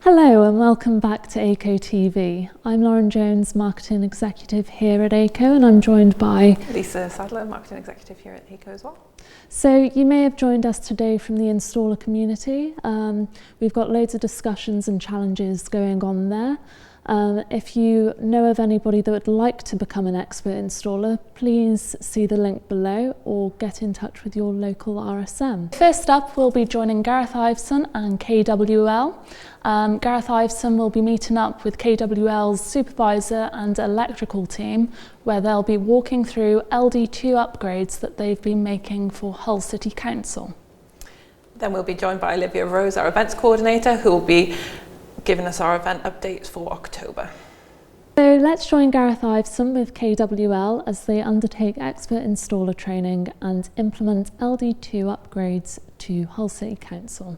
Hello and welcome back to Aico TV. I'm Lauren Jones, Marketing Executive here at Aico, and I'm joined by Lisa Sadler, Marketing Executive here at Aico as well. So you may have joined us today from the installer community. We've got loads of discussions and challenges going on there. If you know of anybody that would like to become an expert installer, please see the link below or get in touch with your local RSM. First up, we'll be joining Gareth Iveson and KWL. Gareth Iveson will be meeting up with KWL's supervisor and electrical team, where they'll be walking through LD2 upgrades that they've been making for Hull City Council. Then we'll be joined by Olivia Rose, our events coordinator, who will be giving us our event updates for October. So let's join Gareth Iveson with KWL as they undertake expert installer training and implement LD2 upgrades to Hull City Council.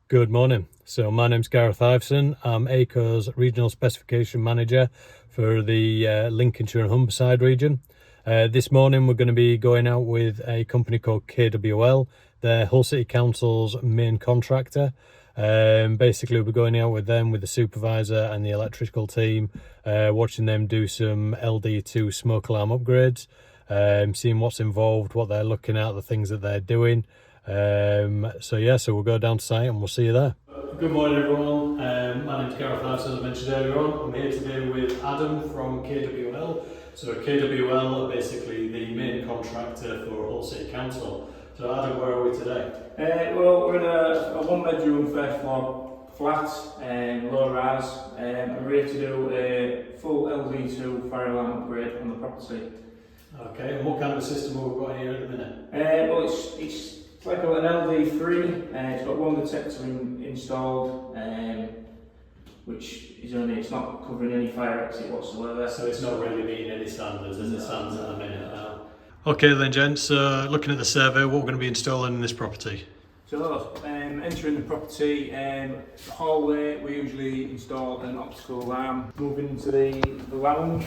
Good morning. So my name's Gareth Iveson. I'm Aico's Regional Specification Manager for the Lincolnshire and Humberside region. This morning we're going to be going out with a company called KWL. They're Hull City Council's main contractor. Basically we're going out with them, with the supervisor and the electrical team, watching them do some LD2 smoke alarm upgrades, seeing what's involved, what they're looking at, the things that they're doing. So we'll go down to site and we'll see you there. Good morning everyone, my name's Gareth Iveson, as I mentioned earlier on. I'm here today with Adam from KWL. So KWL are basically the main contractor for Hull City Council. So Adam, where are we today? Well, we're in a one-bedroom first floor flat, low rise, and we're here to do a full LD2 fire alarm upgrade on the property. Okay, and what kind of a system have we got here at the minute? Well, it's like an LD3, it's got one detector installed, which is it's not covering any fire exit whatsoever. So it's not really meeting any standards as it stands at the minute now. Okay then gents, looking at the survey, what we're going to be installing in this property? So, entering the property, hallway, we usually install an optical alarm. Moving into the lounge,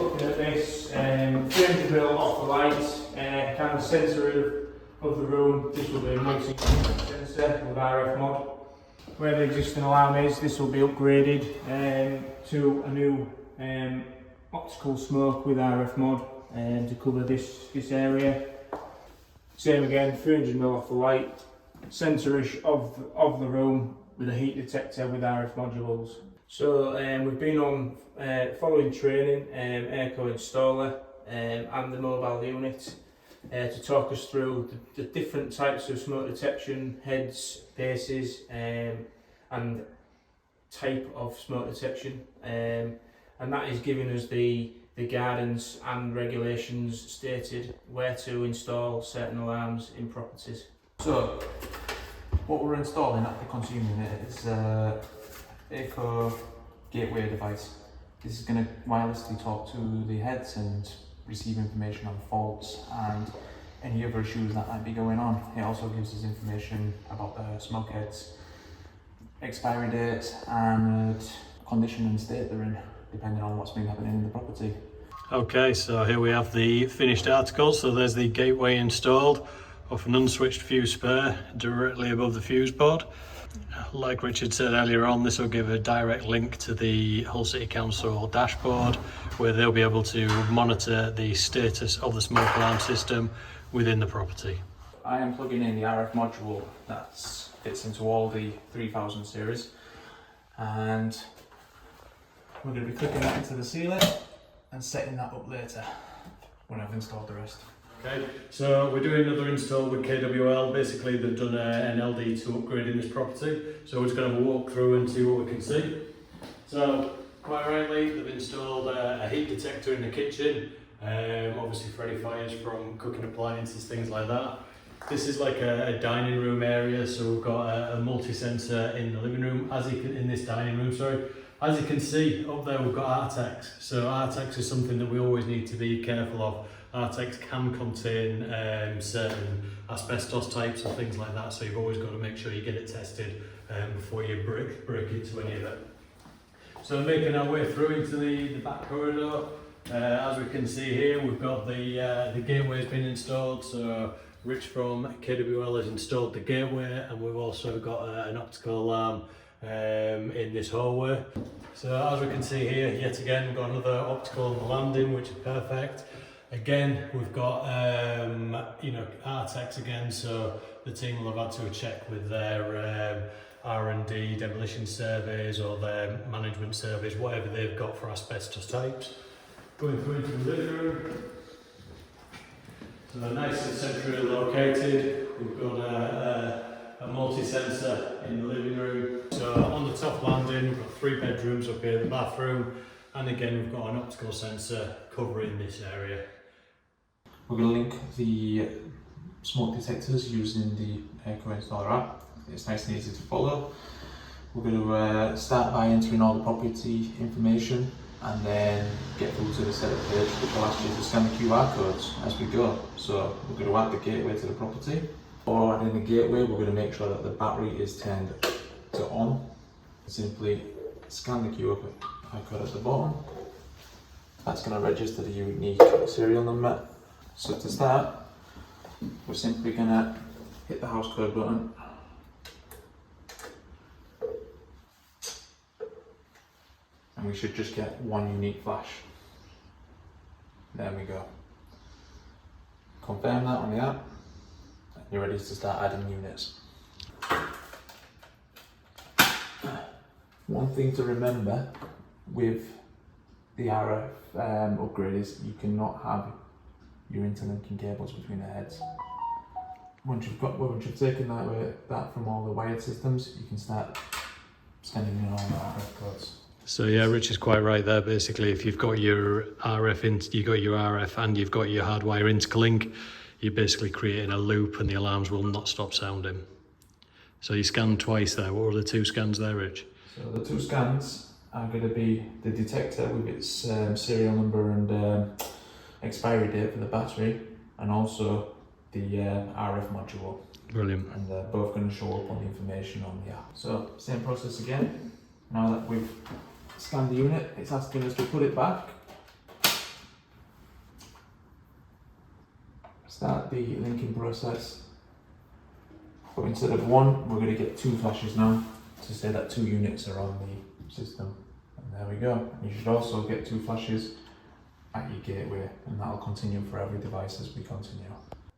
looking at this, 300mm off the light, kind of centre of the room. This will be a multi-sensor with RF mod. Where the existing alarm is, this will be upgraded to a new optical smoke with RF mod to cover this area. Same again, 300mm off the light, centre-ish of the room with a heat detector with RF modules. So we've been on following training, Aico installer and the mobile unit to talk us through the different types of smoke detection, heads, bases and type of smoke detection. And that is giving us the guidance and regulations stated where to install certain alarms in properties. So, what we're installing at the consumer unit is a Aico gateway device. This is going to wirelessly talk to the heads and receive information on faults and any other issues that might be going on. It also gives us information about the smoke heads, expiry dates and condition and state they're in, depending on what's been happening in the property. Okay, so here we have the finished article. So there's the gateway installed off an unswitched fuse spare directly above the fuse board. Like Richard said earlier on, this will give a direct link to the Hull City Council dashboard, where they'll be able to monitor the status of the smoke alarm system within the property. I am plugging in the RF module that fits into all the 3000 series, and we're going to be clicking that into the ceiling and setting that up later when I've installed the rest. Okay, so we're doing another install with KWL. Basically they've done an LD2 upgrade in this property, so we're just going to have a walk through and see what we can see. So quite rightly they've installed a heat detector in the kitchen, obviously for any fires from cooking appliances, things like that. This is like a dining room area, so we've got a multi-sensor in the living room, in this dining room, sorry. As you can see up there, we've got Artex. So Artex is something that we always need to be careful of. Artex can contain certain asbestos types and things like that, so you've always got to make sure you get it tested before you break into any of it. So making our way through into the back corridor, as we can see here, we've got the gateway's been installed, so Rich from KWL has installed the gateway, and we've also got an optical alarm in this hallway. So as we can see here, yet again we've got another optical on the landing, which is perfect. Again, we've got architects again, so the team will have had to check with their R&D demolition surveys or their management surveys, whatever they've got for asbestos types. Going through into the living room. So nice and centrally located. We've got a multi-sensor in the living room. So on the top landing, we've got 3 bedrooms up here, the bathroom, and again we've got an optical sensor covering this area. We're going to link the smoke detectors using the Aico installer app. It's nice and easy to follow. We're going to start by entering all the property information and then get through to the setup page, which will ask you to scan the QR codes as we go. So we're going to add the gateway to the property. Or adding the gateway, we're going to make sure that the battery is turned to on. Simply scan the QR code at the bottom. That's going to register the unique serial number. So to start, we're simply going to hit the house code button. And we should just get one unique flash. There we go. Confirm that on the app, and you're ready to start adding units. One thing to remember with the RF upgrade is you cannot have your interlinking cables between the heads. Once you've taken that from all the wired systems, you can start sending in all the RF codes. So yeah, Rich is quite right there. Basically, if you've got your RF and you've got your hardwire interlink, you're basically creating a loop and the alarms will not stop sounding. So you scanned twice there. What were the 2 scans there, Rich? So the 2 scans are going to be the detector with its serial number and expiry date for the battery, and also the RF module. Brilliant. And they're both going to show up on the information on the app. So same process again. Now that we've scanned the unit, it's asking us to put it back. Start the linking process. But instead of 1, we're going to get 2 flashes now to say that 2 units are on the system. And there we go. And you should also get 2 flashes at your gateway, and that'll continue for every device as we continue.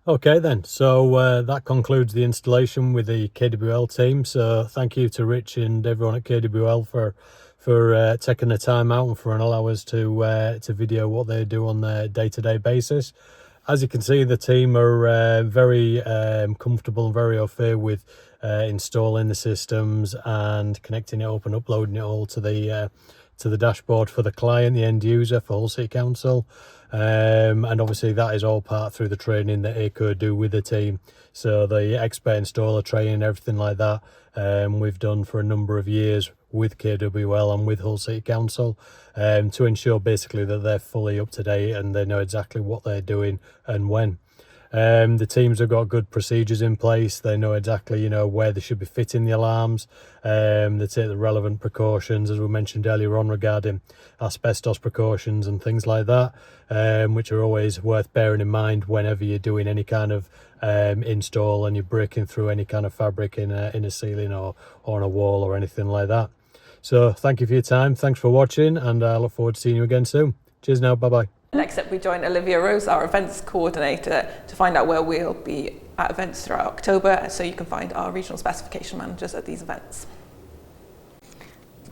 Okay then, so that concludes the installation with the KWL team. So thank you to Rich and everyone at KWL for taking the time out and for allowing us to video what they do on their day-to-day basis. As you can see, the team are very comfortable and very au fait with installing the systems and connecting it up and uploading it all to the dashboard for the client, the end user, for Hull City Council. And obviously that is all part through the training that Aico do with the team. So the expert installer training, everything like that, we've done for a number of years with KWL and with Hull City Council, to ensure basically that they're fully up to date and they know exactly what they're doing and when. The teams have got good procedures in place. They know exactly, where they should be fitting the alarms. They take the relevant precautions, as we mentioned earlier on, regarding asbestos precautions and things like that, which are always worth bearing in mind whenever you're doing any kind of install and you're breaking through any kind of fabric in a ceiling or on a wall or anything like that. So thank you for your time. Thanks for watching, and I look forward to seeing you again soon. Cheers now. Bye-bye. Next up, we join Olivia Rose, our events coordinator, to find out where we'll be at events throughout October, so you can find our regional specification managers at these events.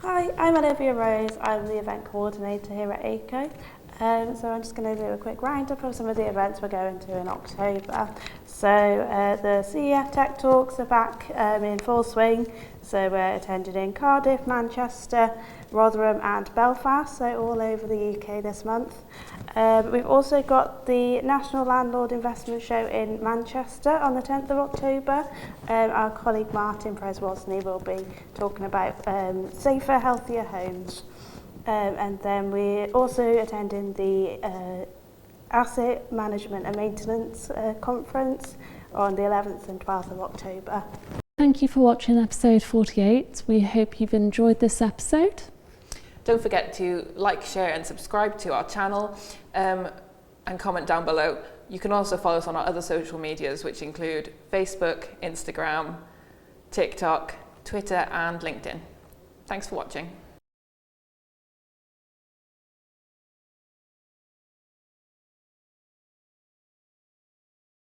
Hi, I'm Olivia Rose. I'm the event coordinator here at Aico. So I'm just going to do a quick roundup of some of the events we're going to in October. So the CEF Tech Talks are back in full swing. So we're attended in Cardiff, Manchester, Rotherham and Belfast, so all over the UK this month. We've also got the National Landlord Investment Show in Manchester on the 10th of October. Our colleague Martin Preswosny will be talking about safer, healthier homes. And then we're also attending the Asset Management and Maintenance Conference on the 11th and 12th of October. Thank you for watching episode 48. We hope you've enjoyed this episode. Don't forget to like, share and subscribe to our channel, and comment down below You can also follow us on our other social medias, which include Facebook, Instagram, TikTok, Twitter and LinkedIn. Thanks for watching.